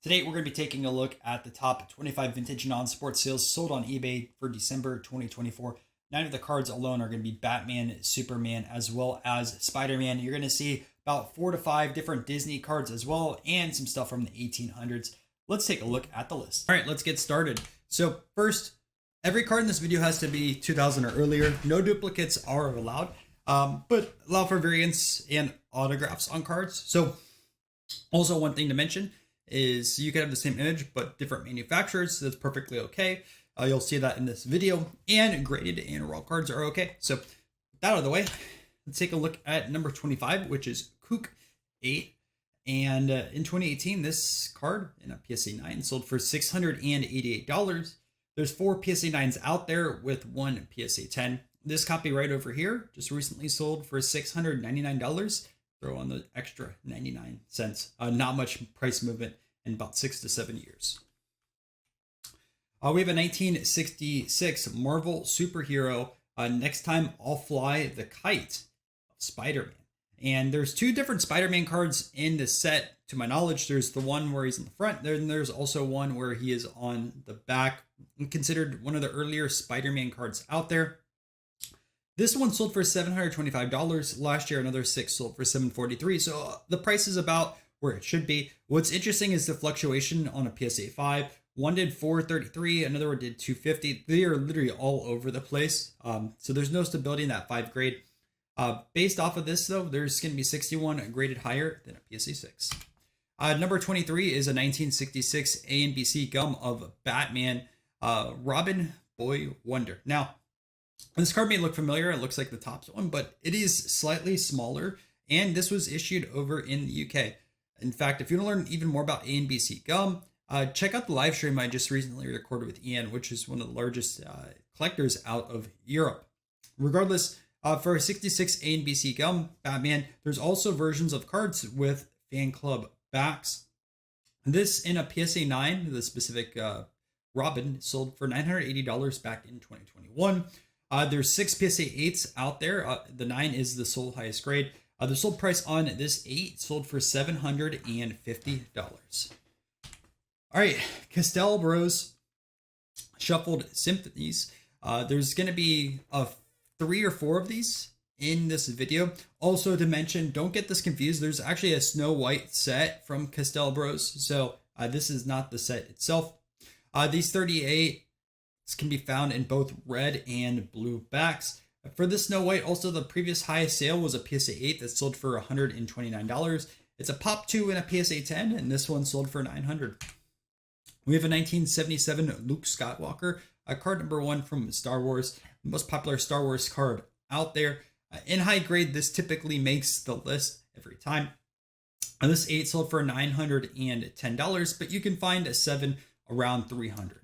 Today, we're going to be taking a look at the top 25 vintage non-sports sales sold on eBay for December 2024. 9 of the cards alone are going to be Batman, Superman, as well as Spider-Man. You're going to see about 4 to 5 different Disney cards as well, and some stuff from the 1800s. Let's take a look at the list. All right, let's get started. So first, every card in this video has to be 2000 or earlier. No duplicates are allowed, but allow for variants and autographs on cards. So also one thing to mention is you can have the same image but different manufacturers. So that's perfectly okay. You'll see that in this video, and graded and raw cards are okay. So with that out of the way, let's take a look at number 25, which is Kook 8. And in 2018, this card in a PSA 9 sold for $688. There's 4 PSA 9s out there with 1 PSA 10. This copy right over here just recently sold for $699. Throw on the extra 99 cents. Not much price movement in about 6 to 7 years. We have a 1966 Marvel superhero, Next Time I'll Fly the Kite of Spider-Man. And there's 2 different Spider-Man cards in the set. To my knowledge, there's the one where he's in the front, then there's also one where he is on the back, considered one of the earlier Spider-Man cards out there. This one sold for $725. Last year, another 6 sold for $743. So the price is about where it should be. What's interesting is the fluctuation on a PSA 5. One did $433, another one did $250. They are literally all over the place. So there's no stability in that 5 grade. Based off of this, though, there's going to be 61 graded higher than a PSA 6. Number 23 is a 1966 A and B C gum of Batman, Robin Boy Wonder. Now, this card may look familiar. It looks like the top one, but it is slightly smaller, and this was issued over in the UK. In fact, if you want to learn even more about A and B C gum, check out the live stream I just recently recorded with Ian, which is one of the largest collectors out of Europe. Regardless, for 66 A and B C gum Batman, there's also versions of cards with fan club backs. This in a PSA 9, the specific Robin, sold for $980 back in 2021. There's 6 PSA 8s out there. The 9 is the sole highest grade. The sold price on this 8 sold for $750. All right, Castell Bros Shuffled Symphonies. There's going to be 3 or 4 of these in this video. Also to mention, don't get this confused. There's actually a Snow White set from Castell Bros. So this is not the set itself. These 38 can be found in both red and blue backs. For this Snow White, also the previous highest sale was a PSA 8 that sold for $129. It's a Pop 2 and a PSA 10, and this one sold for $900. We have a 1977 Luke Skywalker, card number 1 from Star Wars, the most popular Star Wars card out there. In high grade, this typically makes the list every time. And this 8 sold for $910, but you can find a 7 around $300.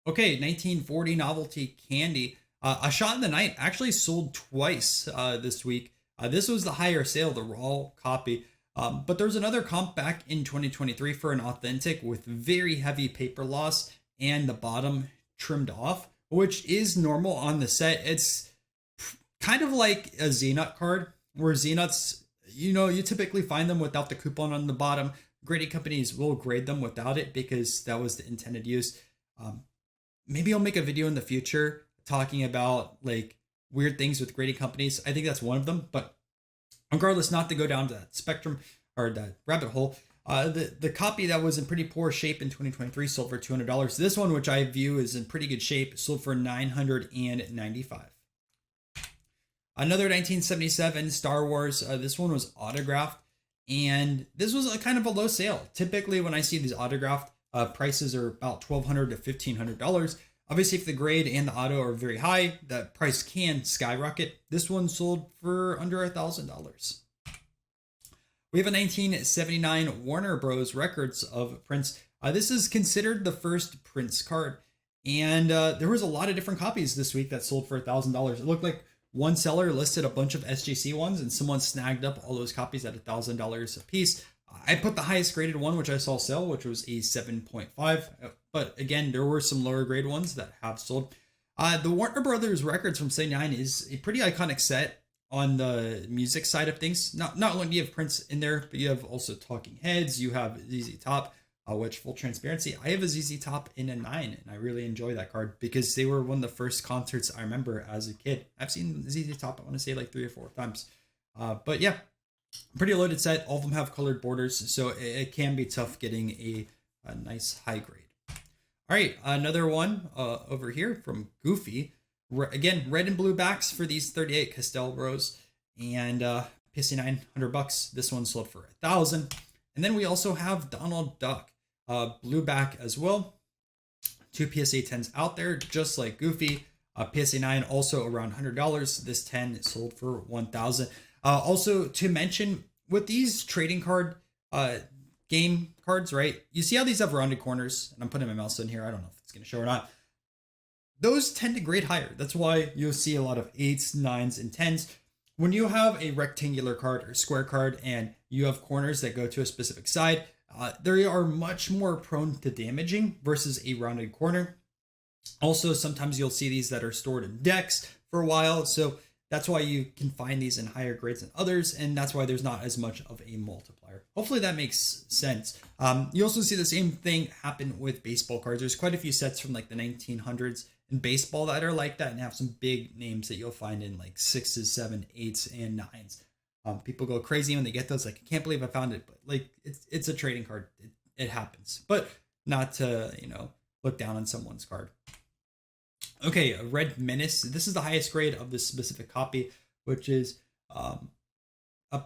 Okay, 1940 Novelty Candy. A Shot in the Night actually sold twice this week. This was the higher sale, the raw copy. But there's another comp back in 2023 for an authentic with very heavy paper loss and the bottom trimmed off, which is normal on the set. It's kind of like a Z-Nut card, where Z-Nuts, you typically find them without the coupon on the bottom. Grading companies will grade them without it because that was the intended use. Maybe I'll make a video in the future talking about like weird things with grading companies. I think that's one of them, but regardless, not to go down to that spectrum or that rabbit hole. The copy that was in pretty poor shape in 2023 sold for $200. This one, which I view is in pretty good shape, sold for $995. Another 1977 Star Wars. This one was autographed, and this was a kind of a low sale. Typically, when I see these autographed, prices are about $1,200 to $1,500. Obviously, if the grade and the auto are very high, that price can skyrocket. This one sold for under $1,000. We have a 1979 Warner Bros. Records of Prince. This is considered the first Prince card, and there was a lot of different copies this week that sold for $1,000. It looked like one seller listed a bunch of SJC ones, and someone snagged up all those copies at $1,000 a piece. I put the highest graded one, which I saw sell, which was a 7.5. But again, there were some lower grade ones that have sold. The Warner Brothers Records from '79 is a pretty iconic set. on the music side of things. Not only do you have Prince in there, but you have also Talking Heads. You have ZZ Top, which full transparency, I have a ZZ Top in a 9, and I really enjoy that card because they were one of the first concerts I remember as a kid. I've seen ZZ Top, I want to say like 3 or 4 times. But yeah, pretty loaded set. All of them have colored borders, so it can be tough getting a nice high grade. All right, another one over here from Goofy. Again, red and blue backs for these 38 Castell Bros, and PSA 900 bucks. This one sold for 1,000. And then we also have Donald Duck, blue back as well. 2 PSA 10s out there, just like Goofy. PSA 9 also around $100. This 10 sold for 1,000. Also to mention, with these trading card game cards, right? You see how these have rounded corners, and I'm putting my mouse in here. I don't know if it's going to show or not. Those tend to grade higher. That's why you'll see a lot of 8s, 9s, and 10s. When you have a rectangular card or square card and you have corners that go to a specific side, they are much more prone to damaging versus a rounded corner. Also, sometimes you'll see these that are stored in decks for a while. So that's why you can find these in higher grades than others, and that's why there's not as much of a multiplier. Hopefully that makes sense. You also see the same thing happen with baseball cards. There's quite a few sets from like the 1900s in baseball that are like that and have some big names that you'll find in like 6s, 7s, 8s, and 9s. People go crazy when they get those. Like, I can't believe I found it, but like it's a trading card. It happens, but not to look down on someone's card. Okay, a Red Menace. This is the highest grade of this specific copy, which is a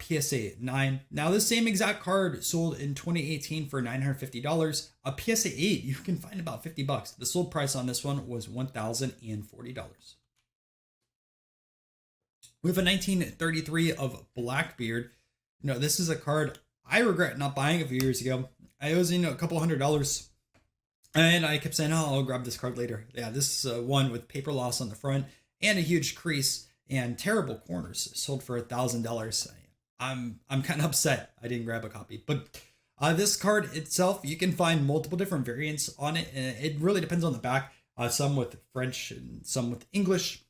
PSA 9. Now, this same exact card sold in 2018 for $950. A PSA 8 you can find about $50. The sold price on this one was $1,040. We have a 1933 of Blackbeard. This is a card I regret not buying a few years ago. I was a couple $100. And I kept saying, I'll grab this card later. Yeah, this one with paper loss on the front and a huge crease and terrible corners sold for $1,000. I'm kind of upset I didn't grab a copy. But this card itself, you can find multiple different variants on it. And it really depends on the back. Some with French and some with English.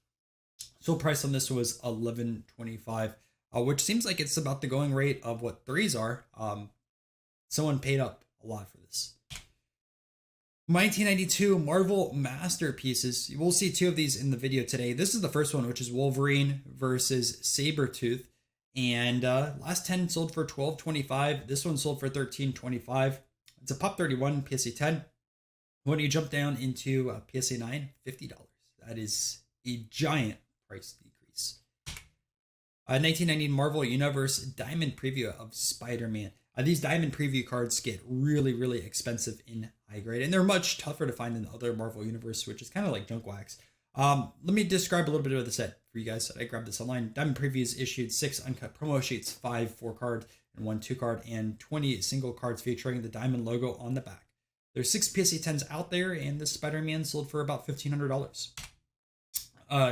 Sold price on this was $11.25, which seems like it's about the going rate of what 3s are. Someone paid up a lot for this. 1992 Marvel Masterpieces. You will see 2 of these in the video today. This is the first one, which is Wolverine versus Sabretooth. And last 10 sold for $12.25. This one sold for $13.25. It's a Pop 31 PSA 10. When you jump down into PSA 9, $50. That is a giant price decrease. 1990 Marvel Universe Diamond Preview of Spider-Man. These Diamond Preview cards get really, really expensive in high grade, and they're much tougher to find than the other Marvel Universe, which is kind of like junk wax. Let me describe a little bit of the set for you guys. I grabbed this online. Diamond Previews issued 6 uncut promo sheets, 5 4-card and 1 2-card, and 20 single cards featuring the Diamond logo on the back. There's 6 PSA 10s out there, and this Spider-Man sold for about $1,500.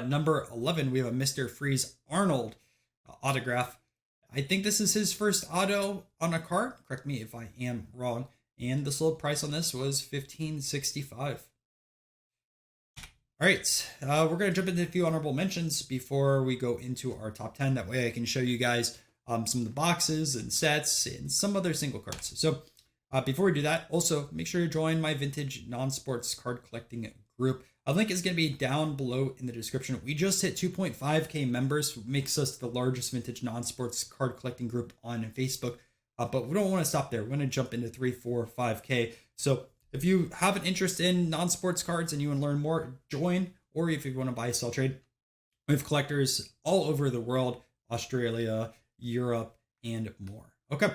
Number 11, we have a Mr. Freeze Arnold autograph. I think this is his first auto on a card. Correct me if I am wrong. And the sold price on this was $15.65. All right, we're going to jump into a few honorable mentions before we go into our top 10. That way I can show you guys some of the boxes and sets and some other single cards. So before we do that, also make sure to join my vintage non-sports card collecting group. A link is going to be down below in the description. We just hit 2.5K members, which makes us the largest vintage non-sports card collecting group on Facebook. But we don't want to stop there. We're going to jump into 3, 4, 5K. So if you have an interest in non-sports cards and you want to learn more, join. Or if you want to buy, sell, trade, we have collectors all over the world, Australia, Europe, and more. Okay.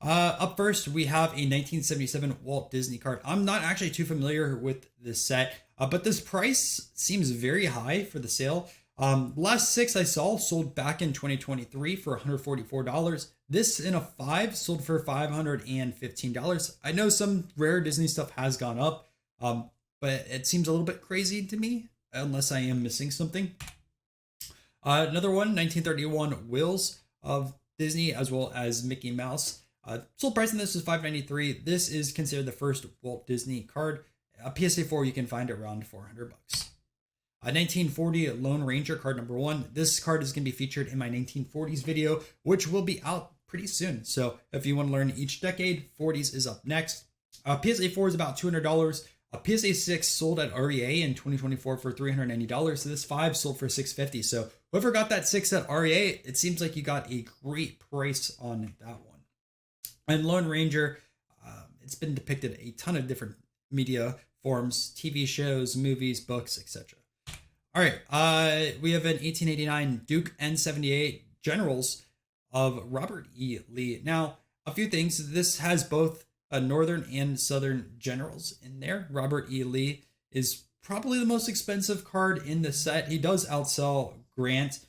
Up first, we have a 1977 Walt Disney card. I'm not actually too familiar with this set, but this price seems very high for the sale. Last 6 I saw sold back in 2023 for $144. This in a 5 sold for $515. I know some rare Disney stuff has gone up, but it seems a little bit crazy to me, unless I am missing something. Another one, 1931 Wills of Disney, as well as Mickey Mouse. Sold price on this is $593. This is considered the first Walt Disney card. A PSA 4 you can find around $400. A 1940 Lone Ranger card number 1. This card is going to be featured in my 1940s video, which will be out pretty soon. So if you want to learn each decade, 40s is up next. PSA 4 is about $200. A PSA 6 sold at REA in 2024 for $390. So this 5 sold for $650. So whoever got that 6 at REA, it seems like you got a great price on that one. And Lone Ranger, it's been depicted a ton of different media forms, TV shows, movies, books, etc. All right, we have an 1889 Duke N78 Generals of Robert E. Lee. Now, a few things. This has both Northern and Southern generals in there. Robert E. Lee is probably the most expensive card in the set. He does outsell Grant,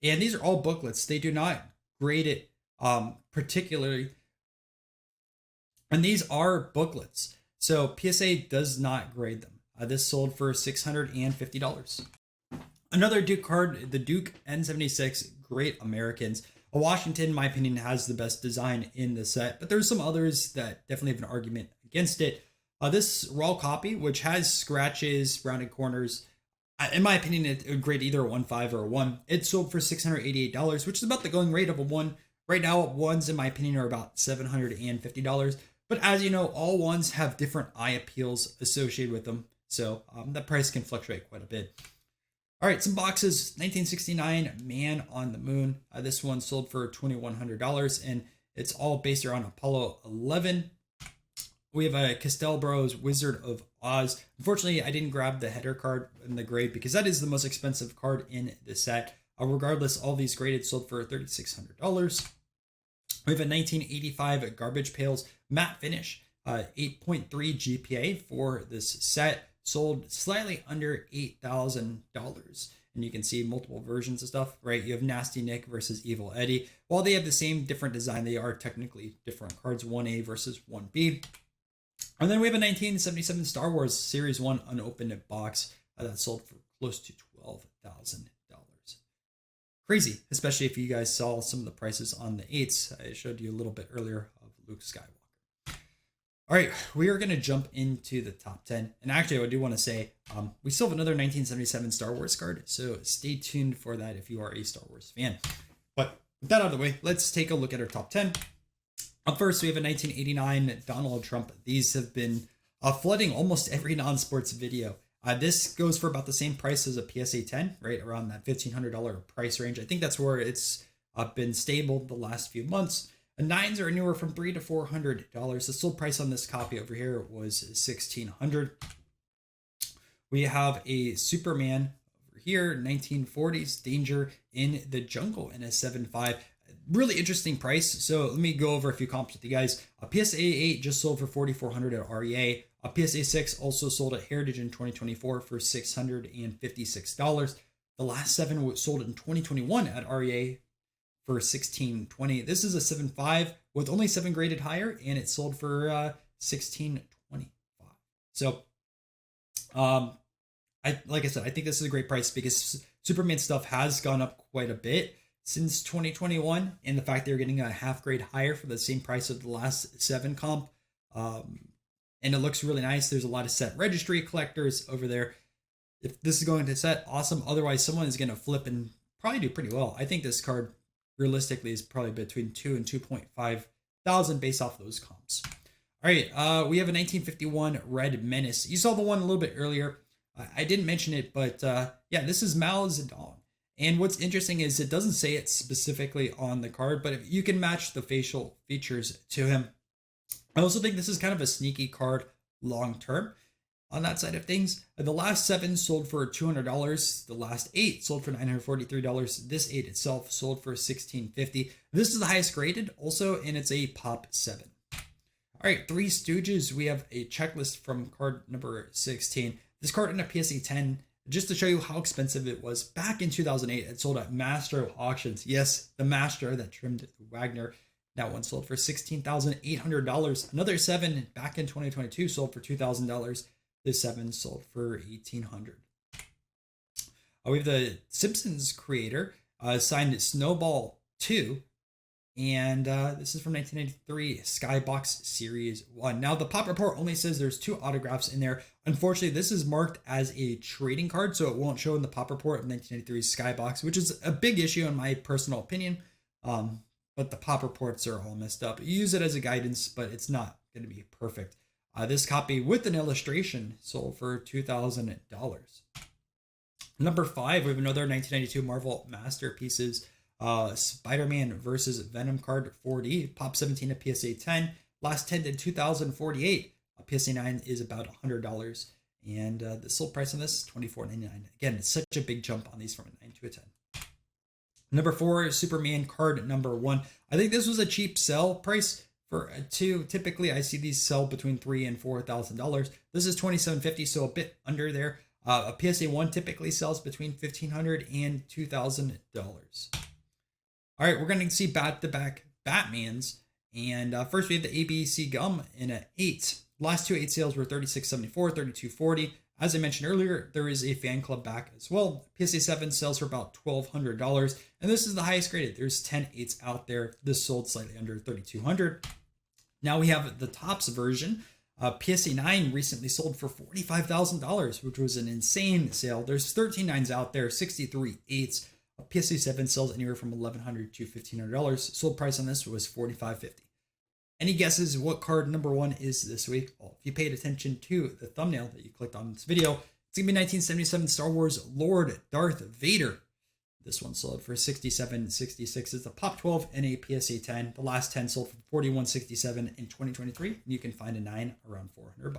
and these are all booklets. They do not grade it particularly, and these are booklets. So PSA does not grade them. This sold for $650. Another Duke card, the Duke N76 Great Americans. Washington, in my opinion, has the best design in the set, but there's some others that definitely have an argument against it. This raw copy, which has scratches, rounded corners, in my opinion, it would grade either a 1.5 or a 1. It sold for $688, which is about the going rate of a 1. Right now, 1s, in my opinion, are about $750. But as you know, all 1s have different eye appeals associated with them, so the price can fluctuate quite a bit. All right, some boxes. 1969 Man on the Moon. This one sold for $2,100, and it's all based around Apollo 11. We have a Castelbros Wizard of Oz. Unfortunately, I didn't grab the header card in the grade because that is the most expensive card in the set. Regardless, all these graded sold for $3,600. We have a 1985 Garbage Pails Matte Finish. 8.3 GPA for this set. Sold slightly under $8,000. And you can see multiple versions of stuff, right? You have Nasty Nick versus Evil Eddie. While they have the same different design, they are technically different cards, 1A versus 1B. And then we have a 1977 Star Wars Series 1 unopened box that sold for close to $12,000. Crazy, especially if you guys saw some of the prices on the 8s. I showed you a little bit earlier of Luke Skywalker. All right, we are going to jump into the top 10. And actually, I do want to say, we still have another 1977 Star Wars card, so stay tuned for that if you are a Star Wars fan. But with that out of the way, let's take a look at our top 10. Up first, we have a 1989 Donald Trump. These have been flooding almost every non-sports video. This goes for about the same price as a PSA 10, right around that $1,500 price range. I think that's where it's been stable the last few months. Nines are anywhere from $300 to $400. The sold price on this copy over here was $1,600. We have a Superman over here, 1940s Danger in the Jungle in a 7.5. Really interesting price. So let me go over a few comps with you guys. A PSA 8 just sold for $4,400 at REA. A PSA 6 also sold at Heritage in 2024 for $656. The last 7 sold in 2021 at REA for $1,620. This is a 7.5 with only 7 graded higher, and it sold for $1,625. So, like I said, I think this is a great price because Superman stuff has gone up quite a bit since 2021, and the fact they're getting a half grade higher for the same price of the last 7 comp, and it looks really nice. There's a lot of set registry collectors over there. If this is going to set, awesome. Otherwise, someone is going to flip and probably do pretty well. I think this card realistically is probably between 2 and 2.5 thousand based off those comps. All right, we have a 1951 Red Menace. You saw the one a little bit earlier. I didn't mention it, but yeah, this is Mao Zedong. And what's interesting is it doesn't say it specifically on the card, but if you can match the facial features to him. I also think this is kind of a sneaky card long term on that side of things. The last 7 sold for $200. The last 8 sold for $943. This 8 itself sold for $1,650. This is the highest graded also, and it's a pop 7. All right, Three Stooges. We have a checklist from card number 16. This card in a PSA 10, just to show you how expensive it was back in 2008, it sold at Master Auctions. Yes, the Master that trimmed Wagner. That one sold for $16,800. Another 7 back in 2022 sold for $2,000. This 7 sold for $1,800. We have the Simpsons creator signed Snowball 2 And this is from 1993, Skybox Series 1. Now, the pop report only says there's 2 autographs in there. Unfortunately, this is marked as a trading card, so it won't show in the pop report of 1993 Skybox, which is a big issue in my personal opinion. But the pop reports are all messed up. You use it as a guidance, but it's not going to be perfect. This copy with an illustration sold for $2,000. Number 5, we have another 1992 Marvel Masterpieces. Spider-Man versus Venom card 4D, pop 17 to PSA 10, last 10 to 2048. PSA 9 is about $100, and the sold price on this is $24.99. Again, it's such a big jump on these from a 9 to a 10. Number 4 is Superman card number 1. I think this was a cheap sell price for a 2. Typically, I see these sell between $3,000 and $4,000. This is $2,750, so a bit under there. A PSA 1 typically sells between $1,500 and $2,000. All right, we're going to see back-to-back Batmans. And first, we have the ABC Gum in an 8. Last 2 8 sales were $36.74, $32.40. As I mentioned earlier, there is a fan club back as well. PSA 7 sells for about $1,200. And this is the highest graded. There's 10 8s out there. This sold slightly under $3,200. Now we have the Topps version. PSA 9 recently sold for $45,000, which was an insane sale. There's 13 9s out there, 63 8s. PSA 7 sells anywhere from $1,100 to $1,500. Sold price on this was $45.50. Any guesses what card number 1 is this week? Well, if you paid attention to the thumbnail that you clicked on this video, it's going to be 1977 Star Wars Lord Darth Vader. This one sold for $67.66. It's a pop 12 and a PSA 10. The last 10 sold for $41.67 in 2023. You can find a 9 around $400.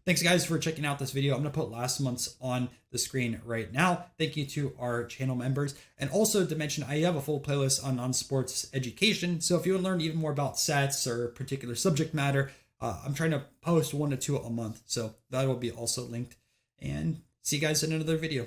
Thanks, guys, for checking out this video. I'm going to put last month's on the screen right now. Thank you to our channel members. And also to mention, I have a full playlist on non-sports education. So if you want to learn even more about sets or particular subject matter, I'm trying to post 1 to 2 a month. So that will be also linked. And see you guys in another video.